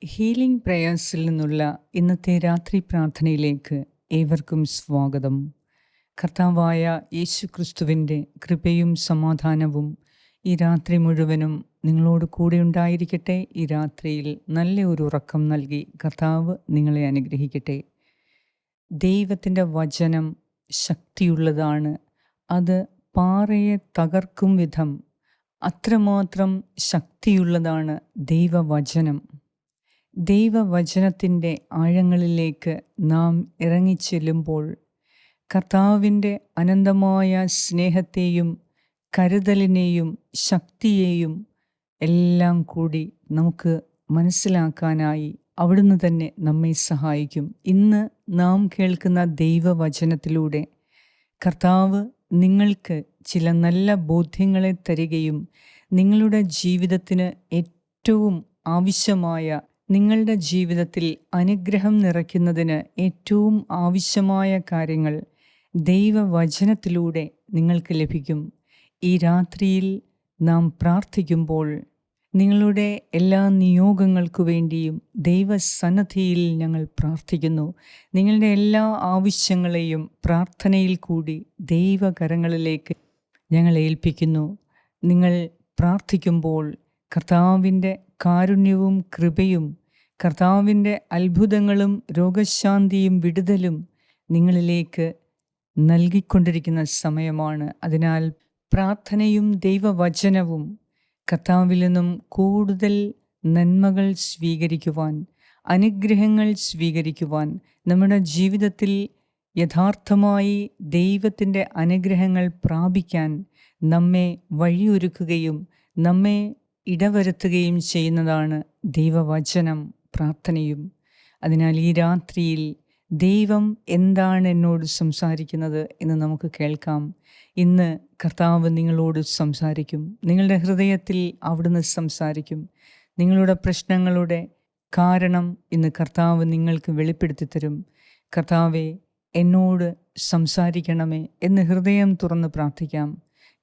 Healing പ്രേയേഴ്സിൽ നിന്നുള്ള ഇന്നത്തെ രാത്രി പ്രാർത്ഥനയിലേക്ക് ഏവർക്കും സ്വാഗതം. കർത്താവായ യേശുക്രിസ്തുവിൻ്റെ കൃപയും സമാധാനവും ഈ രാത്രി മുഴുവനും നിങ്ങളോട് കൂടെ ഉണ്ടായിരിക്കട്ടെ. ഈ രാത്രിയിൽ നല്ല ഒരു ഉറക്കം നൽകി കർത്താവ് നിങ്ങളെ അനുഗ്രഹിക്കട്ടെ. ദൈവത്തിൻ്റെ വചനം ശക്തിയുള്ളതാണ്. അത് പാറയെ തകർക്കും വിധം അത്രമാത്രം ശക്തിയുള്ളതാണ് ദൈവവചനം. ദൈവവചനത്തിൻ്റെ ആഴങ്ങളിലേക്ക് നാം ഇറങ്ങിച്ചെല്ലുമ്പോൾ കർത്താവിൻ്റെ അനന്തമായ സ്നേഹത്തെയും കരുതലിനെയും ശക്തിയെയും എല്ലാം കൂടി നമുക്ക് മനസ്സിലാക്കാനായി അവിടുന്ന് തന്നെ നമ്മെ സഹായിക്കും. ഇന്ന് നാം കേൾക്കുന്ന ദൈവവചനത്തിലൂടെ കർത്താവ് നിങ്ങൾക്ക് ചില നല്ല ബോധ്യങ്ങളെ തരികയും നിങ്ങളുടെ ജീവിതത്തിന് ഏറ്റവും ആവശ്യമായ, നിങ്ങളുടെ ജീവിതത്തിൽ അനുഗ്രഹം നിറയ്ക്കുന്നതിന് ഏറ്റവും ആവശ്യമായ കാര്യങ്ങൾ ദൈവവചനത്തിലൂടെ നിങ്ങൾക്ക് ലഭിക്കും. ഈ രാത്രിയിൽ നാം പ്രാർത്ഥിക്കുമ്പോൾ നിങ്ങളുടെ എല്ലാ നിയോഗങ്ങൾക്കു വേണ്ടിയും ദൈവസന്നിധിയിൽ ഞങ്ങൾ പ്രാർത്ഥിക്കുന്നു. നിങ്ങളുടെ എല്ലാ ആവശ്യങ്ങളെയും പ്രാർത്ഥനയിൽ കൂടി ദൈവകരങ്ങളിലേക്ക് ഞങ്ങൾ ഏൽപ്പിക്കുന്നു. നിങ്ങൾ പ്രാർത്ഥിക്കുമ്പോൾ കർത്താവിൻ്റെ കാരുണ്യവും കൃപയും, കർത്താവിൻ്റെ അത്ഭുതങ്ങളും രോഗശാന്തിയും വിടുതലും നിങ്ങളിലേക്ക് നൽകിക്കൊണ്ടിരിക്കുന്ന സമയമാണ്. അതിനാൽ പ്രാർത്ഥനയും ദൈവവചനവും കർത്താവിൽ നിന്നും കൂടുതൽ നന്മകൾ സ്വീകരിക്കുവാൻ, അനുഗ്രഹങ്ങൾ സ്വീകരിക്കുവാൻ, നമ്മുടെ ജീവിതത്തിൽ യഥാർത്ഥമായി ദൈവത്തിൻ്റെ അനുഗ്രഹങ്ങൾ പ്രാപിക്കാൻ നമ്മെ വഴിയൊരുക്കുകയും നമ്മെ ഇടവരുത്തുകയും ചെയ്യുന്നതാണ് ദൈവവചനം, പ്രാർത്ഥനയും. അതിനാൽ ഈ രാത്രിയിൽ ദൈവം എന്താണ് എന്നോട് സംസാരിക്കുന്നത് എന്ന് നമുക്ക് കേൾക്കാം. ഇന്ന് കർത്താവ് നിങ്ങളോട് സംസാരിക്കും. നിങ്ങളുടെ ഹൃദയത്തിൽ അവിടുന്ന് സംസാരിക്കും. നിങ്ങളുടെ പ്രശ്നങ്ങളുടെ കാരണം ഇന്ന് കർത്താവ് നിങ്ങൾക്ക് വെളിപ്പെടുത്തി തരും. കർത്താവെ, എന്നോട് സംസാരിക്കണമേ എന്ന് ഹൃദയം തുറന്ന് പ്രാർത്ഥിക്കാം.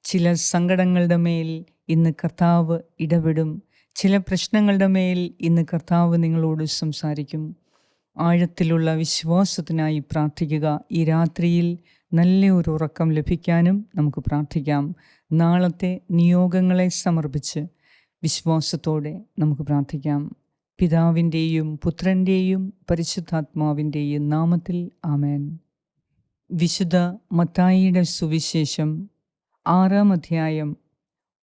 ചില സങ്കടങ്ങളുടെ മേൽ ഇന്ന് കർത്താവ് ഇടപെടും. ചില പ്രശ്നങ്ങളുടെ മേൽ ഇന്ന് കർത്താവ് നിങ്ങളോട് സംസാരിക്കും. ആഴത്തിലുള്ള വിശ്വാസത്തിനായി പ്രാർത്ഥിക്കുക. ഈ രാത്രിയിൽ നല്ല ഒരു ഉറക്കം ലഭിക്കാനും നമുക്ക് പ്രാർത്ഥിക്കാം. നാളത്തെ നിയോഗങ്ങളെ സമർപ്പിച്ച് വിശ്വാസത്തോടെ നമുക്ക് പ്രാർത്ഥിക്കാം. പിതാവിൻ്റെയും പുത്രൻ്റെയും പരിശുദ്ധാത്മാവിൻ്റെയും നാമത്തിൽ ആമേൻ. വിശുദ്ധ മത്തായിയുടെ സുവിശേഷം 6-ാം അധ്യായം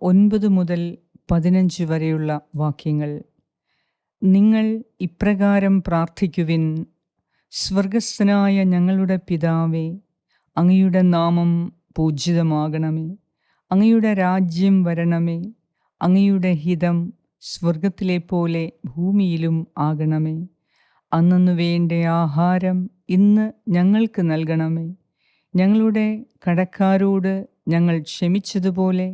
9 മുതൽ 15 വരെയുള്ള വാക്യങ്ങൾ. നിങ്ങൾ ഇപ്രകാരം പ്രാർത്ഥിക്കുവിൻ: സ്വർഗസ്ഥനായ ഞങ്ങളുടെ പിതാവേ, അങ്ങയുടെ നാമം പൂജിതമാകണമേ. അങ്ങയുടെ രാജ്യം വരണമേ. അങ്ങയുടെ ഹിതം സ്വർഗത്തിലെ പോലെ ഭൂമിയിലും ആകണമേ. അന്നന്നു വേണ്ട ആഹാരം ഇന്ന് ഞങ്ങൾക്ക് നൽകണമേ. ഞങ്ങളുടെ കടക്കാരോട് ഞങ്ങൾ ക്ഷമിച്ചതുപോലെ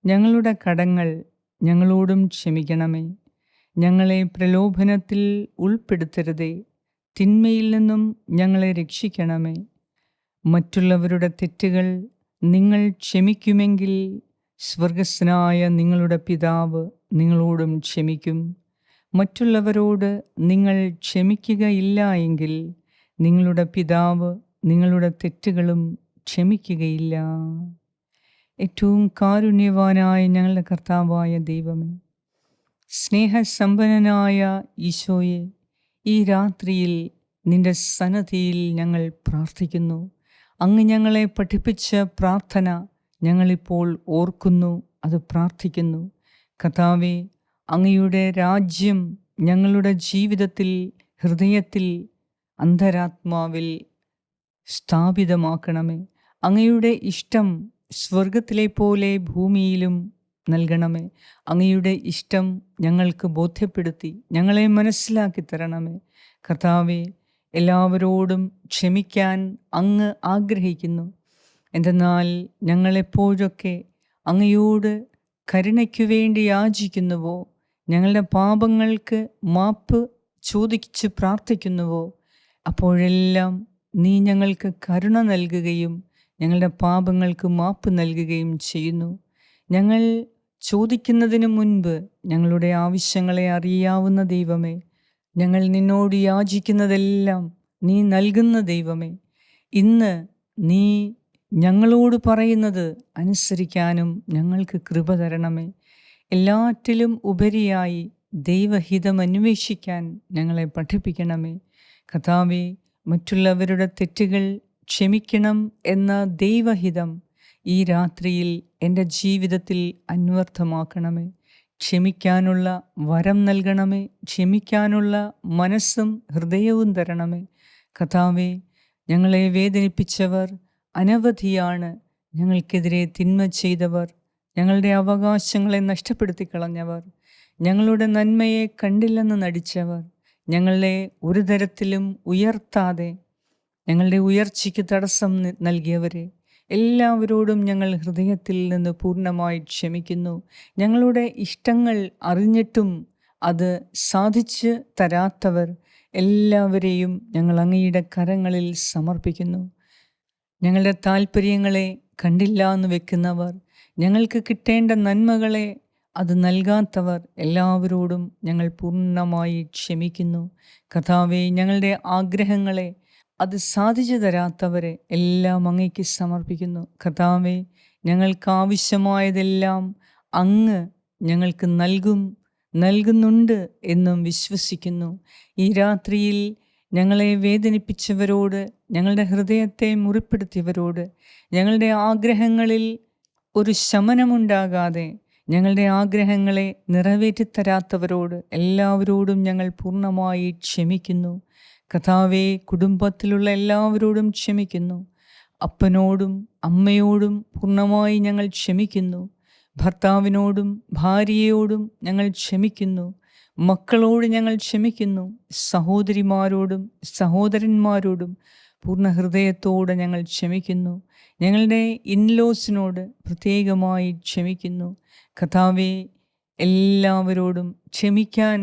ഞങ്ങളുടെ കടങ്ങൾ ഞങ്ങളോടും ക്ഷമിക്കണമേ. ഞങ്ങളെ പ്രലോഭനത്തിൽ ഉൾപ്പെടുത്തരുതേ. തിന്മയിൽ നിന്നും ഞങ്ങളെ രക്ഷിക്കണമേ. മറ്റുള്ളവരുടെ തെറ്റുകൾ നിങ്ങൾ ക്ഷമിക്കുമെങ്കിൽ സ്വർഗസ്ഥനായ നിങ്ങളുടെ പിതാവ് നിങ്ങളോടും ക്ഷമിക്കും. മറ്റുള്ളവരോട് നിങ്ങൾ ക്ഷമിക്കുകയില്ല എങ്കിൽ നിങ്ങളുടെ പിതാവ് നിങ്ങളുടെ തെറ്റുകളും ക്ഷമിക്കുകയില്ല. ഏറ്റവും കാരുണ്യവാനായ ഞങ്ങളുടെ കർത്താവായ ദൈവമേ, സ്നേഹസമ്പന്നനായ ഈശോയെ, ഈ രാത്രിയിൽ നിന്റെ സന്നിധിയിൽ ഞങ്ങൾ പ്രാർത്ഥിക്കുന്നു. അങ്ങ് ഞങ്ങളെ പഠിപ്പിച്ച പ്രാർത്ഥന ഞങ്ങളിപ്പോൾ ഓർക്കുന്നു, അത് പ്രാർത്ഥിക്കുന്നു. കർത്താവേ, അങ്ങയുടെ രാജ്യം ഞങ്ങളുടെ ജീവിതത്തിൽ, ഹൃദയത്തിൽ, അന്തരാത്മാവിൽ സ്ഥാപിതമാക്കണമേ. അങ്ങയുടെ ഇഷ്ടം സ്വർഗത്തിലെ പോലെ ഭൂമിയിലും നൽകണമേ. അങ്ങയുടെ ഇഷ്ടം ഞങ്ങൾക്ക് ബോധ്യപ്പെടുത്തി ഞങ്ങളെ മനസ്സിലാക്കി തരണമേ. കർത്താവെ, എല്ലാവരോടും ക്ഷമിക്കാൻ അങ്ങ് ആഗ്രഹിക്കുന്നു. എന്തെന്നാൽ ഞങ്ങളെപ്പോഴൊക്കെ അങ്ങയോട് കരുണയ്ക്കു വേണ്ടി യാചിക്കുന്നുവോ, ഞങ്ങളുടെ പാപങ്ങൾക്ക് മാപ്പ് ചോദിച്ച് പ്രാർത്ഥിക്കുന്നുവോ, അപ്പോഴെല്ലാം നീ ഞങ്ങൾക്ക് കരുണ നൽകുകയും ഞങ്ങളുടെ പാപങ്ങൾക്ക് മാപ്പ് നൽകുകയും ചെയ്യുന്നു. ഞങ്ങൾ ചോദിക്കുന്നതിന് മുൻപ് ഞങ്ങളുടെ ആവശ്യങ്ങളെ അറിയാവുന്ന ദൈവമേ, ഞങ്ങൾ നിന്നോട് യാചിക്കുന്നതെല്ലാം നീ നൽകുന്ന ദൈവമേ, ഇന്ന് നീ ഞങ്ങളോട് പറയുന്നത് അനുസരിക്കാനും ഞങ്ങൾക്ക് കൃപ തരണമേ. എല്ലാറ്റിലും ഉപരിയായി ദൈവഹിതം അന്വേഷിക്കാൻ ഞങ്ങളെ പഠിപ്പിക്കണമേ. കർത്താവേ, മറ്റുള്ളവരുടെ തെറ്റുകൾ ക്ഷമിക്കണം എന്ന ദൈവഹിതം ഈ രാത്രിയിൽ എൻ്റെ ജീവിതത്തിൽ അന്വർത്ഥമാക്കണമേ. ക്ഷമിക്കാനുള്ള വരം നൽകണമേ. ക്ഷമിക്കാനുള്ള മനസ്സും ഹൃദയവും തരണമേ. കർത്താവേ, ഞങ്ങളെ വേദനിപ്പിച്ചവർ അനവധിയാണ്. ഞങ്ങൾക്കെതിരെ തിന്മ ചെയ്തവർ, ഞങ്ങളുടെ അവകാശങ്ങളെ നഷ്ടപ്പെടുത്തി കളഞ്ഞവർ, ഞങ്ങളുടെ നന്മയെ കണ്ടില്ലെന്ന് നടിച്ചവർ, ഞങ്ങളെ ഒരു തരത്തിലും ഉയർത്താതെ ഞങ്ങളുടെ ഉയർച്ചയ്ക്ക് തടസ്സം നൽകിയവരെ എല്ലാവരോടും ഞങ്ങൾ ഹൃദയത്തിൽ നിന്ന് പൂർണ്ണമായി ക്ഷമിക്കുന്നു. ഞങ്ങളുടെ ഇഷ്ടങ്ങൾ അറിഞ്ഞിട്ടും അത് സാധിച്ച് തരാത്തവർ എല്ലാവരെയും ഞങ്ങൾ അങ്ങയുടെ കരങ്ങളിൽ സമർപ്പിക്കുന്നു. ഞങ്ങളുടെ താല്പര്യങ്ങളെ കണ്ടില്ല എന്ന് വെക്കുന്നവർ, ഞങ്ങൾക്ക് കിട്ടേണ്ട നന്മകളെ അത് നൽകാത്തവർ എല്ലാവരോടും ഞങ്ങൾ പൂർണ്ണമായി ക്ഷമിക്കുന്നു. കർത്താവേ, ഞങ്ങളുടെ ആഗ്രഹങ്ങളെ അത് സാധിച്ചു തരാത്തവരെ എല്ലാം അങ്ങേക്ക് സമർപ്പിക്കുന്നു. കർത്താവേ, ഞങ്ങൾക്ക് ആവശ്യമായതെല്ലാം അങ്ങ് ഞങ്ങൾക്ക് നൽകുന്നുണ്ട് എന്നും വിശ്വസിക്കുന്നു. ഈ രാത്രിയിൽ ഞങ്ങളെ വേദനിപ്പിച്ചവരോട്, ഞങ്ങളുടെ ഹൃദയത്തെ മുറിപ്പെടുത്തിയവരോട്, ഞങ്ങളുടെ ആഗ്രഹങ്ങളിൽ ഒരു ശമനമുണ്ടാകാതെ ഞങ്ങളുടെ ആഗ്രഹങ്ങളെ നിറവേറ്റിത്തരാത്തവരോട് എല്ലാവരോടും ഞങ്ങൾ പൂർണ്ണമായി ക്ഷമിക്കുന്നു. കർത്താവേ, കുടുംബത്തിലുള്ള എല്ലാവരോടും ക്ഷമിക്കുന്നു. അപ്പനോടും അമ്മയോടും പൂർണ്ണമായി ഞങ്ങൾ ക്ഷമിക്കുന്നു. ഭർത്താവിനോടും ഭാര്യയോടും ഞങ്ങൾ ക്ഷമിക്കുന്നു. മക്കളോട് ഞങ്ങൾ ക്ഷമിക്കുന്നു. സഹോദരിമാരോടും സഹോദരന്മാരോടും പൂർണ്ണ ഹൃദയത്തോടെ ഞങ്ങൾ ക്ഷമിക്കുന്നു. ഞങ്ങളുടെ ഇൻലോസിനോട് പ്രത്യേകമായി ക്ഷമിക്കുന്നു. കർത്താവേ, എല്ലാവരോടും ക്ഷമിക്കാൻ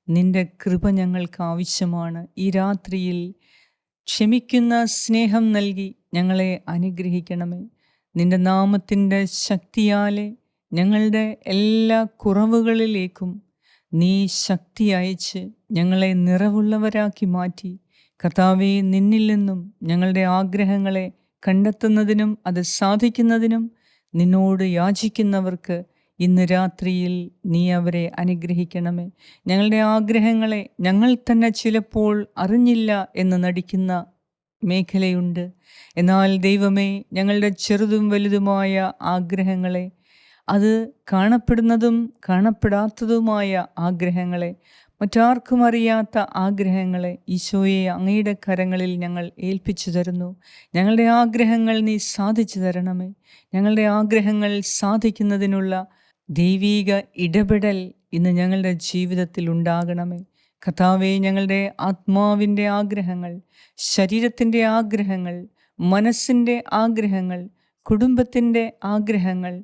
നിന്റെ കൃപ ഞങ്ങൾക്ക് ആവശ്യമാണ്. ഈ രാത്രിയിൽ ക്ഷമിക്കുന്ന സ്നേഹം നൽകി ഞങ്ങളെ അനുഗ്രഹിക്കണമേ. നിന്റെ നാമത്തിൻ്റെ ശക്തിയാലെ ഞങ്ങളുടെ എല്ലാ കുറവുകളിലേക്കും നീ ശക്തി അയച്ച് ഞങ്ങളെ നിറവുള്ളവരാക്കി മാറ്റി. കർത്താവേ, നിന്നിൽ നിന്നും ഞങ്ങളുടെ ആഗ്രഹങ്ങളെ കണ്ടെത്തുന്നതിനും അത് സാധിക്കുന്നതിനും നിന്നോട് യാചിക്കുന്നവർക്ക് ഇന്ന് രാത്രിയിൽ നീ അവരെ അനുഗ്രഹിക്കണമേ. ഞങ്ങളുടെ ആഗ്രഹങ്ങളെ ഞങ്ങൾ തന്നെ ചിലപ്പോൾ അറിഞ്ഞില്ല എന്ന് നടിക്കുന്ന മേഖലയുണ്ട്. എന്നാൽ ദൈവമേ, ഞങ്ങളുടെ ചെറുതും വലുതുമായ ആഗ്രഹങ്ങളെ, അത് കാണപ്പെടുന്നതും കാണപ്പെടാത്തതുമായ ആഗ്രഹങ്ങളെ, മറ്റാർക്കും അറിയാത്ത ആഗ്രഹങ്ങളെ ഈശോയെ അങ്ങയുടെ കരങ്ങളിൽ ഞങ്ങൾ ഏൽപ്പിച്ചു തരുന്നു. ഞങ്ങളുടെ ആഗ്രഹങ്ങൾ നീ സാധിച്ചു തരണമേ. ഞങ്ങളുടെ ആഗ്രഹങ്ങൾ സാധിക്കുന്നതിനുള്ള ദൈവീക ഇടപെടൽ ഇന്ന് ഞങ്ങളുടെ ജീവിതത്തിൽ ഉണ്ടാകണമേ. കർത്താവേ, ഞങ്ങളുടെ ആത്മാവിൻ്റെ ആഗ്രഹങ്ങൾ, ശരീരത്തിൻ്റെ ആഗ്രഹങ്ങൾ, മനസ്സിൻ്റെ ആഗ്രഹങ്ങൾ, കുടുംബത്തിൻ്റെ ആഗ്രഹങ്ങൾ,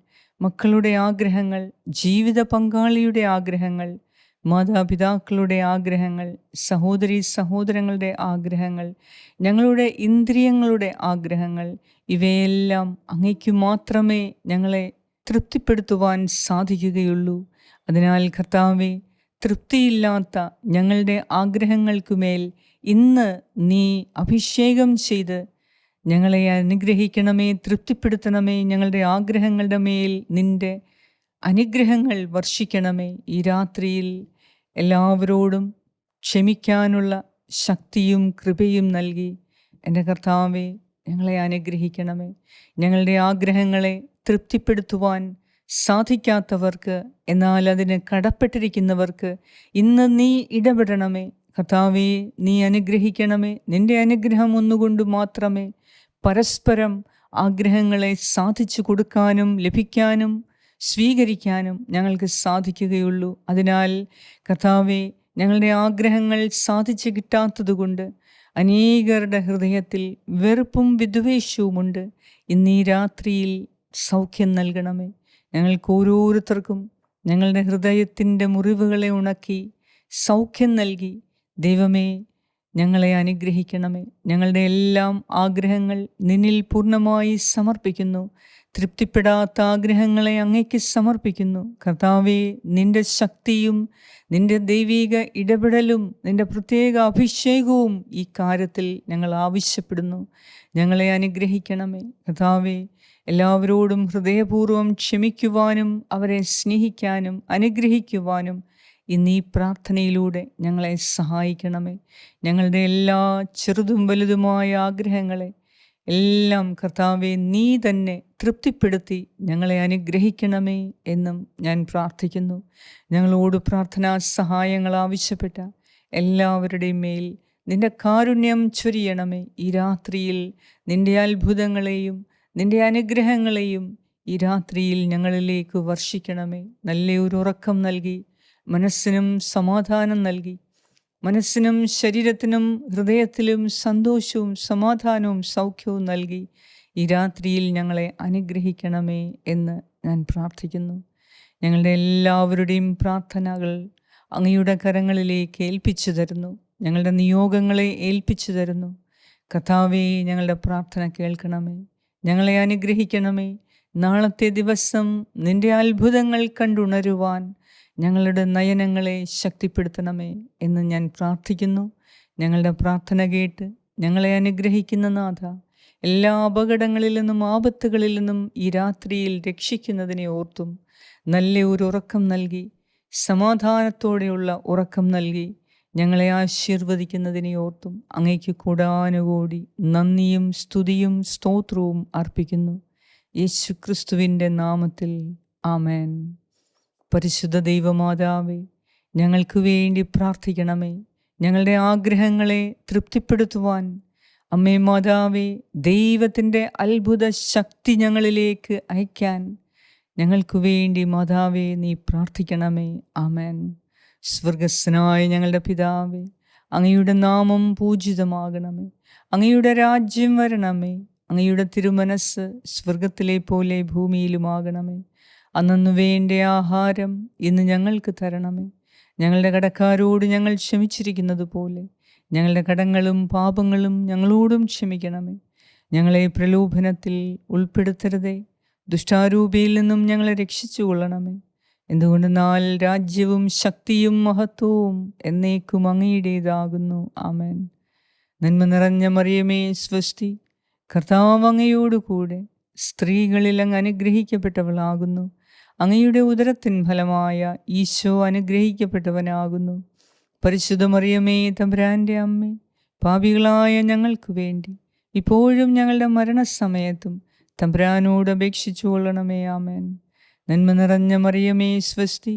മക്കളുടെ ആഗ്രഹങ്ങൾ, ജീവിത പങ്കാളിയുടെ ആഗ്രഹങ്ങൾ, മാതാപിതാക്കളുടെ ആഗ്രഹങ്ങൾ, സഹോദരി സഹോദരങ്ങളുടെ ആഗ്രഹങ്ങൾ, ഞങ്ങളുടെ ഇന്ദ്രിയങ്ങളുടെ ആഗ്രഹങ്ങൾ, ഇവയെല്ലാം അങ്ങയ്ക്ക് മാത്രമേ ഞങ്ങളെ തൃപ്തിപ്പെടുത്തുവാൻ സാധിക്കുകയുള്ളൂ. അതിനാൽ കർത്താവേ, തൃപ്തിയില്ലാത്ത ഞങ്ങളുടെ ആഗ്രഹങ്ങൾക്കുമേൽ ഇന്ന് നീ അഭിഷേകം ചെയ്ത് ഞങ്ങളെ അനുഗ്രഹിക്കണമേ, തൃപ്തിപ്പെടുത്തണമേ. ഞങ്ങളുടെ ആഗ്രഹങ്ങളുടെ മേൽ നിൻ്റെ അനുഗ്രഹങ്ങൾ വർഷിക്കണമേ. ഈ രാത്രിയിൽ എല്ലാവരോടും ക്ഷമിക്കാനുള്ള ശക്തിയും കൃപയും നൽകി എൻ്റെ കർത്താവേ, ഞങ്ങളെ അനുഗ്രഹിക്കണമേ. ഞങ്ങളുടെ ആഗ്രഹങ്ങളെ തൃപ്തിപ്പെടുത്തുവാൻ സാധിക്കാത്തവർക്ക്, എന്നാൽ അതിന് കടപ്പെട്ടിരിക്കുന്നവർക്ക് ഇന്ന് നീ ഇടപെടണമേ. കർത്താവേ, നീ അനുഗ്രഹിക്കണമേ. നിൻ്റെ അനുഗ്രഹം ഒന്നുകൊണ്ട് മാത്രമേ പരസ്പരം ആഗ്രഹങ്ങളെ സാധിച്ചു കൊടുക്കാനും ലഭിക്കാനും സ്വീകരിക്കാനും ഞങ്ങൾക്ക് സാധിക്കുകയുള്ളൂ. അതിനാൽ കർത്താവേ, ഞങ്ങളുടെ ആഗ്രഹങ്ങൾ സാധിച്ചു കിട്ടാത്തതുകൊണ്ട് അനേകരുടെ ഹൃദയത്തിൽ വെറുപ്പും വിദ്വേഷവുമുണ്ട്. ഇന്നീ രാത്രിയിൽ സൗഖ്യം നൽകണമേ. ഞങ്ങൾക്ക് ഓരോരുത്തർക്കും ഞങ്ങളുടെ ഹൃദയത്തിൻ്റെ മുറിവുകളെ ഉണക്കി സൗഖ്യം നൽകി ദൈവമേ, ഞങ്ങളെ അനുഗ്രഹിക്കണമേ. ഞങ്ങളുടെ എല്ലാം ആഗ്രഹങ്ങൾ നിന്നിൽ പൂർണ്ണമായി സമർപ്പിക്കുന്നു. തൃപ്തിപ്പെടാത്ത ആഗ്രഹങ്ങളെ അങ്ങയ്ക്ക് സമർപ്പിക്കുന്നു. കർത്താവേ, നിൻ്റെ ശക്തിയും നിൻ്റെ ദൈവിക ഇടപെടലും നിൻ്റെ പ്രത്യേക അഭിഷേകവും ഈ കാര്യത്തിൽ ഞങ്ങൾ ആവശ്യപ്പെടുന്നു. ഞങ്ങളെ അനുഗ്രഹിക്കണമേ. കർത്താവേ, എല്ലാവരോടും ഹൃദയപൂർവ്വം ക്ഷമിക്കുവാനും അവരെ സ്നേഹിക്കാനും അനുഗ്രഹിക്കുവാനും ഇന്ന് ഈ പ്രാർത്ഥനയിലൂടെ ഞങ്ങളെ സഹായിക്കണമേ. ഞങ്ങളുടെ എല്ലാ ചെറുതും വലുതുമായ ആഗ്രഹങ്ങളെ എല്ലാം കർത്താവെ നീ തന്നെ തൃപ്തിപ്പെടുത്തി ഞങ്ങളെ അനുഗ്രഹിക്കണമേ എന്നും ഞാൻ പ്രാർത്ഥിക്കുന്നു. ഞങ്ങളോട് പ്രാർത്ഥനാ സഹായങ്ങൾ ആവശ്യപ്പെട്ട എല്ലാവരുടെയും മേൽ നിൻ്റെ കാരുണ്യം ചൊരിയണമേ. ഈ രാത്രിയിൽ നിൻ്റെ അത്ഭുതങ്ങളെയും നിൻ്റെ അനുഗ്രഹങ്ങളെയും ഈ രാത്രിയിൽ ഞങ്ങളിലേക്ക് വർഷിക്കണമേ. നല്ലൊരു ഉറക്കം നൽകി മനസ്സിനും സമാധാനം നൽകി, മനസ്സിനും ശരീരത്തിനും ഹൃദയത്തിലും സന്തോഷവും സമാധാനവും സൗഖ്യവും നൽകി ഈ രാത്രിയിൽ ഞങ്ങളെ അനുഗ്രഹിക്കണമേ എന്ന് ഞാൻ പ്രാർത്ഥിക്കുന്നു. ഞങ്ങളുടെ എല്ലാവരുടെയും പ്രാർത്ഥനകൾ അങ്ങയുടെ കരങ്ങളിലേക്ക് ഏൽപ്പിച്ചു തരുന്നു. ഞങ്ങളുടെ നിയോഗങ്ങളെ ഏൽപ്പിച്ചു തരുന്നു. കർത്താവേ, ഞങ്ങളുടെ പ്രാർത്ഥന കേൾക്കണമേ. ഞങ്ങളെ അനുഗ്രഹിക്കണമേ. നാളത്തെ ദിവസം നിൻ്റെ അത്ഭുതങ്ങൾ കണ്ടുണരുവാൻ ഞങ്ങളുടെ നയനങ്ങളെ ശക്തിപ്പെടുത്തണമേ എന്ന് ഞാൻ പ്രാർത്ഥിക്കുന്നു. ഞങ്ങളുടെ പ്രാർത്ഥന കേട്ട് ഞങ്ങളെ അനുഗ്രഹിക്കുന്ന നാഥ, എല്ലാ അപകടങ്ങളിൽ നിന്നും ആപത്തുകളിൽ നിന്നും ഈ രാത്രിയിൽ രക്ഷിക്കുന്നതിനെ ഓർത്തും നല്ല ഒരു ഉറക്കം നൽകി, സമാധാനത്തോടെയുള്ള ഉറക്കം നൽകി ഞങ്ങളെ ആശീർവദിക്കുന്നതിനെ ഓർത്തും അങ്ങേക്ക് കൂടാനുകൂടി നന്ദിയും സ്തുതിയും സ്തോത്രവും അർപ്പിക്കുന്നു. യേശുക്രിസ്തുവിൻ്റെ നാമത്തിൽ ആമേൻ. പരിശുദ്ധ ദൈവമാതാവേ, ഞങ്ങൾക്ക് വേണ്ടി പ്രാർത്ഥിക്കണമേ. ഞങ്ങളുടെ ആഗ്രഹങ്ങളെ തൃപ്തിപ്പെടുത്തുവാൻ അമ്മേ മാതാവേ, ദൈവത്തിൻ്റെ അത്ഭുത ശക്തി ഞങ്ങളിലേക്ക് അയക്കാൻ ഞങ്ങൾക്ക് വേണ്ടി മാതാവേ നീ പ്രാർത്ഥിക്കണമേ. ആമേൻ. സ്വർഗസ്സനായ ഞങ്ങളുടെ പിതാവേ, അങ്ങയുടെ നാമം പൂജിതമാകണമേ. അങ്ങയുടെ രാജ്യം വരണമേ. അങ്ങയുടെ തിരുമനസ് സ്വർഗത്തിലെ പോലെ ഭൂമിയിലുമാകണമേ. അന്നു വേണ്ട ആഹാരം ഇന്ന് ഞങ്ങൾക്ക് തരണമേ. ഞങ്ങളുടെ കടക്കാരോട് ഞങ്ങൾ ക്ഷമിച്ചിരിക്കുന്നത് പോലെ ഞങ്ങളുടെ കടങ്ങളും പാപങ്ങളും ഞങ്ങളോടും ക്ഷമിക്കണമേ. ഞങ്ങളെ പ്രലോഭനത്തിൽ ഉൾപ്പെടുത്തരുതേ, ദുഷ്ടാരൂപിയിൽ നിന്നും ഞങ്ങളെ രക്ഷിച്ചു കൊള്ളണമേ. എന്തുകൊണ്ടെന്നാൽ രാജ്യവും ശക്തിയും മഹത്വവും എന്നേക്കും അങ്ങയുടേതാകുന്നു. ആമേൻ. നന്മ നിറഞ്ഞ മറിയമേ സ്വസ്തി, കർത്താവ് അങ്ങയോടുകൂടെ സ്ത്രീകളിൽ അങ്ങ് അനുഗ്രഹിക്കപ്പെട്ടവളാകുന്നു. അങ്ങയുടെ ഉദരത്തിൻ ഫലമായ ഈശോ അനുഗ്രഹിക്കപ്പെട്ടവനാകുന്നു. പരിശുദ്ധ മറിയമേ തമ്പുരാൻ്റെ അമ്മേ, പാപികളായ ഞങ്ങൾക്ക് വേണ്ടി ഇപ്പോഴും ഞങ്ങളുടെ മരണസമയത്തും തമ്പുരാനോട് അപേക്ഷിച്ചു കൊള്ളണമേ. ആമേൻ. നന്മ നിറഞ്ഞ മറിയമേ സ്വസ്തി,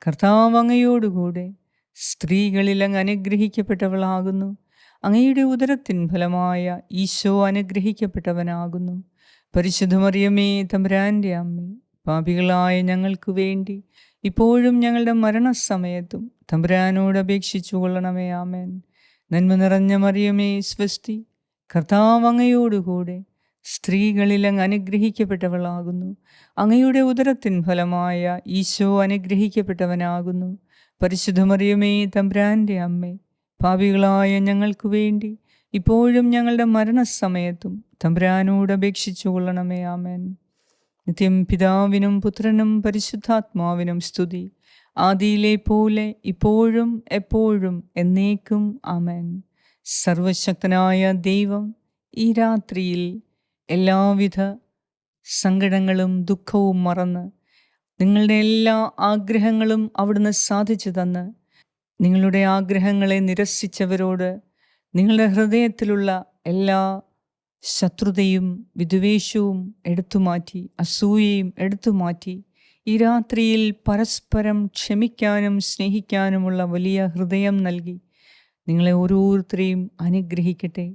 കർത്താവ് അങ്ങയോടുകൂടെ സ്ത്രീകളിൽ അങ്ങ് അനുഗ്രഹിക്കപ്പെട്ടവളാകുന്നു. അങ്ങയുടെ ഉദരത്തിൻ ഫലമായ ഈശോ അനുഗ്രഹിക്കപ്പെട്ടവനാകുന്നു. പരിശുദ്ധ മറിയമേ തമ്പുരാൻ്റെ അമ്മേ, പാപികളായ ഞങ്ങൾക്ക് വേണ്ടി ഇപ്പോഴും ഞങ്ങളുടെ മരണസമയത്തും തമ്പുരാനോട് അപേക്ഷിച്ചു കൊള്ളണമേ. ആമേൻ. നന്മ നിറഞ്ഞ മറിയമേ സ്വസ്തി, കർത്താവ് അങ്ങയോടുകൂടെ സ്ത്രീകളിൽ അങ്ങ് അനുഗ്രഹിക്കപ്പെട്ടവളാകുന്നു. അങ്ങയുടെ ഉദരത്തിൻ ഫലമായ ഈശോ അനുഗ്രഹിക്കപ്പെട്ടവനാകുന്നു. പരിശുദ്ധ മറിയമേ തമ്പുരാൻ്റെ അമ്മേ, പാപികളായ ഞങ്ങൾക്ക് വേണ്ടി ഇപ്പോഴും ഞങ്ങളുടെ മരണസമയത്തും തമ്പുരാനോട് അപേക്ഷിച്ചു കൊള്ളണമേ. ആമേൻ. നിത്യം പിതാവിനും പുത്രനും പരിശുദ്ധാത്മാവിനും സ്തുതി, ആദിയിലെ പോലെ ഇപ്പോഴും എപ്പോഴും എന്നേക്കും. ആമേൻ. സർവശക്തനായ ദൈവം ഈ രാത്രിയിൽ എല്ലാവിധ സങ്കടങ്ങളും ദുഃഖവും മറന്ന് നിങ്ങളുടെ എല്ലാ ആഗ്രഹങ്ങളും അവിടുന്ന് സാധിച്ചു തന്ന് നിങ്ങളുടെ ആഗ്രഹങ്ങളെ നിരസിച്ചവരോട് നിങ്ങളുടെ ഹൃദയത്തിലുള്ള എല്ലാ ശത്രുതയും വിദ്വേഷവും എടുത്തുമാറ്റി, അസൂയയും എടുത്തുമാറ്റി ഈ രാത്രിയിൽ പരസ്പരം ക്ഷമിക്കാനും സ്നേഹിക്കാനുമുള്ള വലിയ ഹൃദയം നൽകി നിങ്ങളെ ഓരോരുത്തരെയും അനുഗ്രഹിക്കട്ടെ.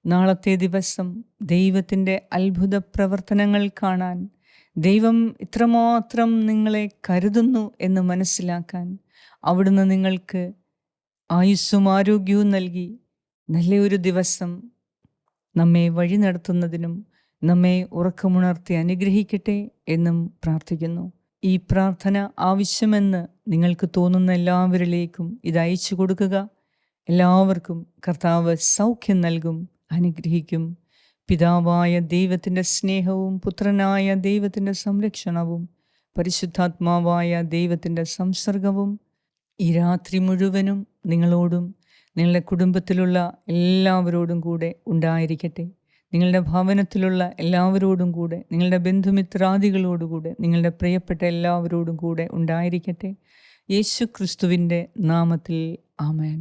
നാളത്തെ ദിവസം ദൈവത്തിൻ്റെ അത്ഭുത പ്രവർത്തനങ്ങൾ കാണാൻ, ദൈവം ഇത്രമാത്രം നിങ്ങളെ കരുതുന്നു എന്ന് മനസ്സിലാക്കാൻ അവിടുന്ന് നിങ്ങൾക്ക് ആയുസ്സും ആരോഗ്യവും നൽകി നല്ലൊരു ദിവസം നമ്മെ വഴി നടത്തുന്നതിനും നമ്മെ ഉറക്കമുണർത്തി അനുഗ്രഹിക്കട്ടെ എന്നും പ്രാർത്ഥിക്കുന്നു. ഈ പ്രാർത്ഥന ആവശ്യമെന്ന് നിങ്ങൾക്ക് തോന്നുന്ന എല്ലാവരിലേക്കും ഇത് അയച്ചു കൊടുക്കുക. എല്ലാവർക്കും കർത്താവ് സൗഖ്യം നൽകും, അനുഗ്രഹിക്കും. പിതാവായ ദൈവത്തിൻ്റെ സ്നേഹവും പുത്രനായ ദൈവത്തിൻ്റെ സംരക്ഷണവും പരിശുദ്ധാത്മാവായ ദൈവത്തിൻ്റെ സംസർഗവും ഈ രാത്രി മുഴുവനും നിങ്ങളോടും നിങ്ങളുടെ കുടുംബത്തിലുള്ള എല്ലാവരോടും കൂടെ ഉണ്ടായിരിക്കട്ടെ. നിങ്ങളുടെ ഭവനത്തിലുള്ള എല്ലാവരോടും കൂടെ, നിങ്ങളുടെ ബന്ധുമിത്രാദികളോടുകൂടെ, നിങ്ങളുടെ പ്രിയപ്പെട്ട എല്ലാവരോടും കൂടെ ഉണ്ടായിരിക്കട്ടെ. യേശു ക്രിസ്തുവിൻ്റെ നാമത്തിൽ ആമേൻ.